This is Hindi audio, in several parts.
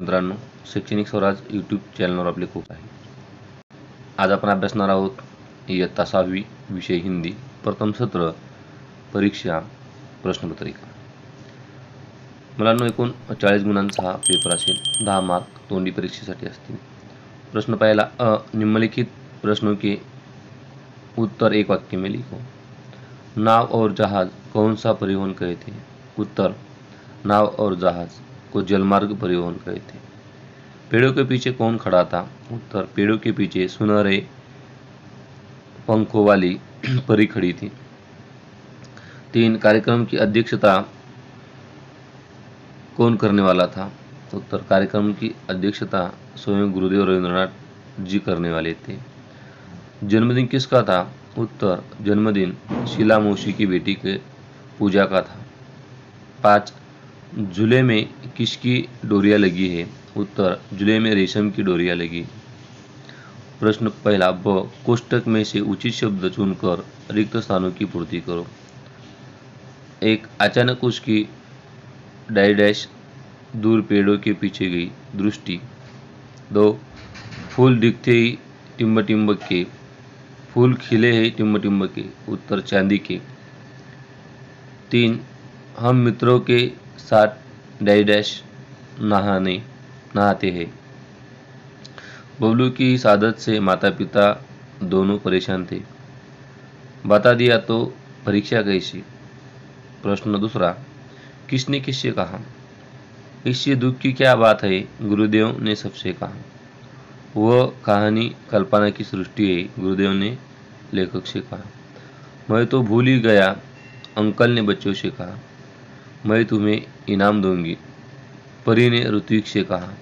मित्रांनो, शैक्षणिक स्वराज यूट्यूब चॅनलवर आपले खूप आहे. आज आपण अभ्यासणार आहोत इयत्ता 6वी विषय हिंदी प्रथम सत्र परीक्षा प्रश्नपत्रिका. मुलांनो, एकूण 40 गुणांचा हा पेपर असेल. 10 मार्क तोंडी परीक्षेसाठी असतील. प्रश्न पहिला, निम्नलिखित प्रश्नों के उत्तर एक वाक्य में लिखो. नाव और जहाज कौन सा परिवहन कहते हैं? उत्तर, नाव और जहाज को जलमार्ग परिवहन कहते हैं. पेड़ों के पीछे कौन खड़ा था? उत्तर, पेड़ों के पीछे सुनहरे पंखों वाली परी खड़ी थी. 3, कार्यक्रम की अध्यक्षता कौन करने वाला था? उत्तर, कार्यक्रम की अध्यक्षता स्वयं गुरुदेव रविंद्रनाथ जी करने वाले थे. जन्मदिन किसका था? उत्तर, जन्मदिन शीला मौसी की बेटी के पूजा का था. 5, झूले में किसकी डोरियां लगी है? उत्तर, झूले में रेशम की डोरियां लगी. प्रश्न पहला ब, कोष्टक में से उचित शब्द चुनकर रिक्त स्थानों की पूर्ति करो. 1, अचानक उसकी डैश दूर पेड़ों के पीछे गई दृष्टि. 2, फूल दिखते ही टिम्ब टिम्ब के. फूल खिले हैं टिम्ब टिम्ब के. उत्तर, चांदी के. 3, हम मित्रों के साथ डैश नहाते हैं. बबलू की इस आदत से माता पिता दोनों परेशान थे. बता दिया तो परीक्षा कैसी? प्रश्न दूसरा, किसने किससे कहा? इससे दुख की क्या बात है? गुरुदेव ने सबसे कहा. वह कहानी कल्पना की सृष्टि है. गुरुदेव ने लेखक से कहा. मैं तो भूल ही गया. अंकल ने बच्चों से कहा. मैं तुम्हें इनाम दूंगी. परी ने ऋत्विक से कहा.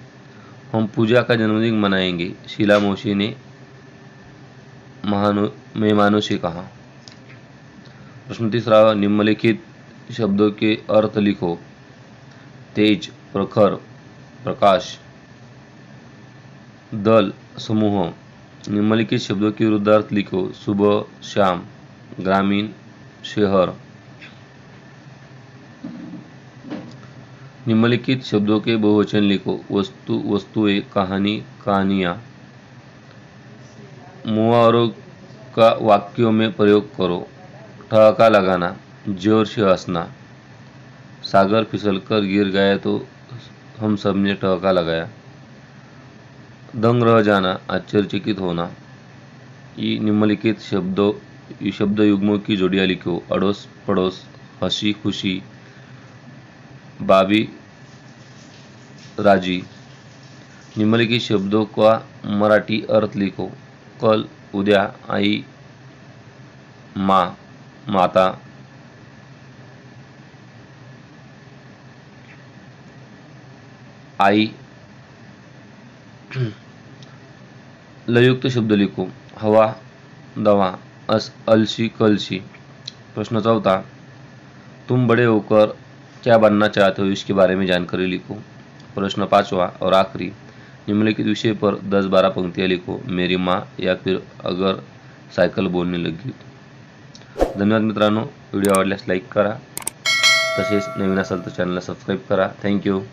हम पूजा का जन्मदिन मनाएंगे. शीला मौसी ने मेहमानों से कहा. प्रश्न तीसरा, निम्नलिखित शब्दों के अर्थ लिखो. तेज, प्रखर, प्रकाश, दल, समूह. निम्नलिखित शब्दों के विरुद्धार्थ लिखो. सुबह, शाम, ग्रामीण, शहर. निम्नलिखित शब्दों के बहुवचन लिखो. वस्तु, वस्तुएं, कहानी, कहानियाँ. मुहावरों का वाक्यों में प्रयोग करो. ठहाका लगाना, जोर से हंसना. सागर फिसलकर गिर गया तो हम सब ने ठहाका लगाया. दंग रह जाना, आश्चर्यचकित होना. ये निम्नलिखित शब्द युग्मों की जोड़ियां लिखो. अड़ोस पड़ोस, हंसी खुशी, बाबी राजी. निम्नलिखित शब्दों का मराठी अर्थ लिखो. कल, उद्या, आई, माँ, माता. आई. लयुक्त शब्द लिखो. हवा, दवा, अलसी, कलसी. प्रश्न चौथा, तुम बड़े होकर क्या बनना चाहते हो इसके बारे में जानकारी लिखो. प्रश्न पांचवा और आखिरी, निम्नलिखित विषय पर 10-12 पंक्तियां लिखो. मेरी माँ, या फिर अगर सायकल बोलने लगी. धन्यवाद मित्रांनो. व्हिडिओ आवडल्यास लाईक करा. तसेच नवीन असाल तर चॅनलला सबस्क्राईब करा. थँक्यू.